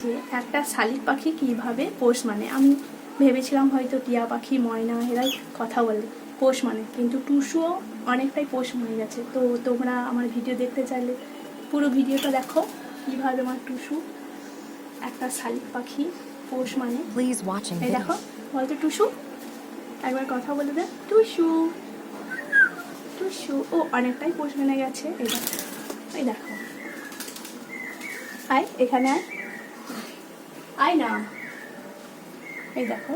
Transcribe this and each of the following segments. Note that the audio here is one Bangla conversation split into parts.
যে একটা শালিক পাখি কিভাবে পোষ মানে আমি ভেবেছিলাম হয়তো টিয়া পাখি ময়না এরাই কথা বলে পোষ মানে, কিন্তু টুসুও অনেকটাই পোষ মানে গেছে। তো তোমরা আমার ভিডিও দেখতে চাইলে পুরো ভিডিওটা দেখো কিভাবে আমার টুসু একটা শালিক পাখি পোষ মানে। এই দেখো, বলতো টুসু, একবার কথা বলে দে টুসু। টুসু ও অনেকটাই পোষ মেনে গেছে। এই দেখো, এই দেখো, আয় এখানে আয়, আয় না, এই দেখো।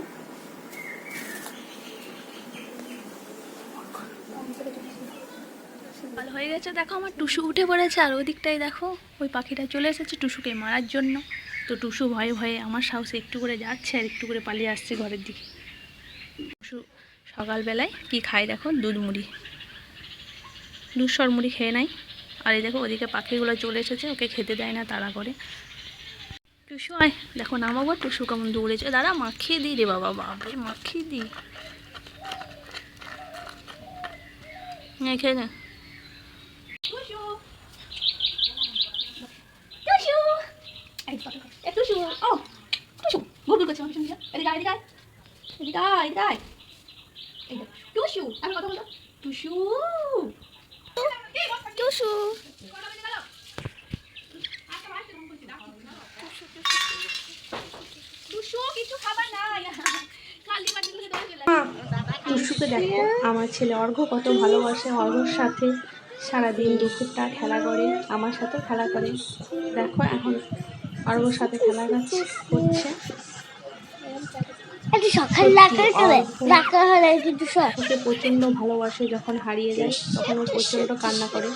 ভালো হয়ে গেছে, দেখো আমার টুসু উঠে পড়েছে, আর ওই দিকটাই দেখো ওই পাখিটা চলে এসেছে টুসুকে মারার জন্য। তো টুসু ভয়ে ভয়ে আমার সাহসে একটু করে যাচ্ছে আর একটু করে পালিয়ে আসছে ঘরের দিকে। টুসু সকালবেলায় কি খায় দেখো, দুধ মুড়ি, দুধসর মুড়ি খেয়ে নেয়। আর এই দেখো ওদিকে পাখিগুলো চলে এসেছে, ওকে খেতে দেয় না, তাড়া করে। টুসু আয়, দেখো নামাবো, টুসু কেমন দৌড়েছে। দাঁড়া মাখিয়ে দিই রে বাবা, বাপরে মাখিয়ে দিই, খেয়ে নে। টুসুকে দেখো, আমার ছেলে অর্ঘ্য কত ভালোবাসে। অর্ঘ্যর সাথে সারাদিন দুপুরটা খেলা করে, আমার সাথেও খেলা করে। দেখো এখন অর্ঘ্যর সাথে খেলা করছে। ওকে প্রচন্ড ভালোবাসে, যখন হারিয়ে যায় তখন ও প্রচন্ড কান্না করে।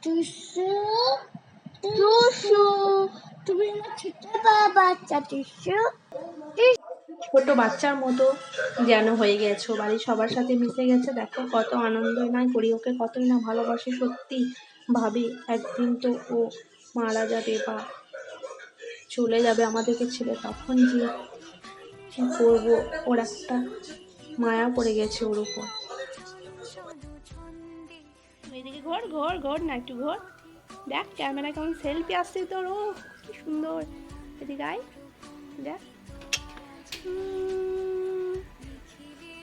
টুসু, টুসু, তুমি আমার ছোট বাচ্চা টুসু। ছোট বাচ্চার মতো যেন হয়ে গেছো, বাড়ির সবার সাথে মিশে গেছে। দেখো কত আনন্দ না করি, ওকে কতই না ভালোবাসি। সত্যি ভাবি একদিন তো ও মারা যাবে বা চলে যাবে আমাদেরকে ছেড়ে, তখন যে কি করবো। ওর একটা মায়া পড়ে গেছে ওর উপর। এদিকে ঘর ঘর ঘর না, একটু ঘর, দেখ ক্যামেরা কেমন সেলফি আসছে তোর, ও কি সুন্দর। এদিকে আয়, দেখ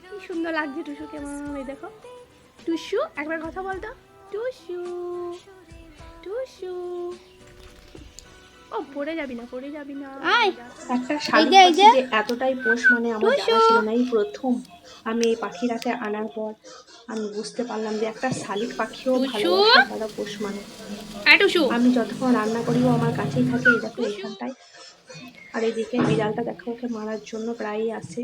কি সুন্দর লাগছে টুসুকে আমার। এই দেখো টুসু, একবার কথা বলতো টুসু, টুসু। ও পড়ে যাবি না, পড়ে যাবি না। একটা শালিক পাখি যে এতটাই পোষ মানে আমার জানা ছিল না। এই প্রথম আমি এই পাখিটাকে আনার পর আমি বুঝতে পারলাম যে একটা শালিক পাখিও ভালোবাসে, তারা পোষ মানে। আমি যতক্ষণ রান্না করি ও আমার কাছেই থাকে। এই দেখো এইখানটায়। আর এদিকে বিড়ালটা দেখো ওকে মারার জন্য প্রায়ই আসে।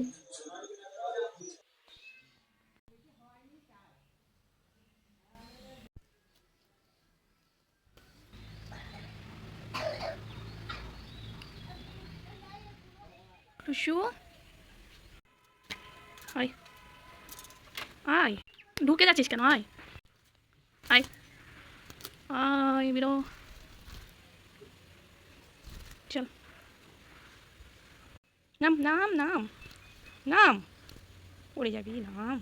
টুসু আয়, আয়, ঢুকে যাচ্ছিস কেন? আয়, আয়, আয়, বেরো, চল, নাম নাম নাম নাম, পড়ে যাবি, নাম।